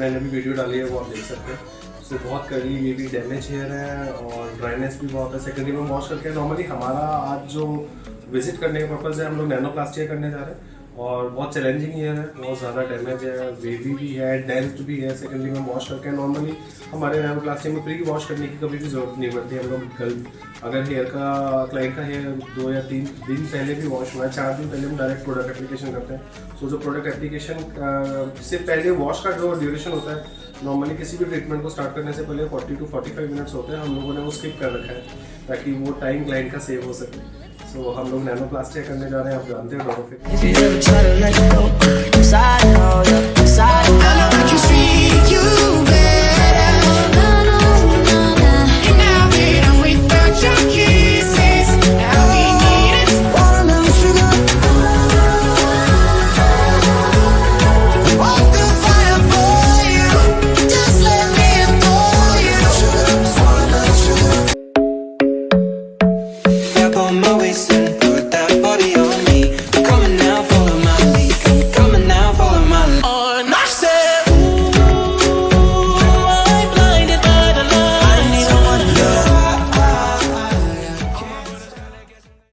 मैंने भी वीडियो डाली है, वो आप देख सकते हैं। सो बहुत कर्ली, ये भी डैमेज हेयर है और ड्राइनेस भी बहुत है। सेकेंडरी में वॉश करके नॉर्मली हमारा आज जो विजिट करने का पर्पज़ है, हम लोग नैनोप्लास्टिया करने जा रहे हैं और बहुत चैलेंजिंग हेयर है, बहुत ज़्यादा डैमेज है, वेवी भी है, डेंस्ड भी है। सेकेंडरी में वॉश करके नॉर्मली हमारे नैनोप्लास्टिया में प्री वॉश करने की कभी भी जरूरत नहीं पड़ती। हम लोग कल अगर हेयर का क्लाइंट का हेयर 2 या 3 दिन पहले भी वॉश हुआ है, 4 दिन पहले हम डायरेक्ट प्रोडक्ट एप्लीकेशन करते हैं। सो जो प्रोडक्ट एप्लीकेशन से पहले वॉश का जो ड्यूरेशन होता है, नॉर्मली किसी भी ट्रीटमेंट को स्टार्ट करने से पहले 40 to 45 मिनट्स होते हैं। हम लोगों ने वो स्किप कर रखा है ताकि वो टाइम क्लाइंट का सेव हो सके। सो हम लोग नैनोप्लास्टिया करने जा रहे हैं, आप जानते हैं डोरोफे।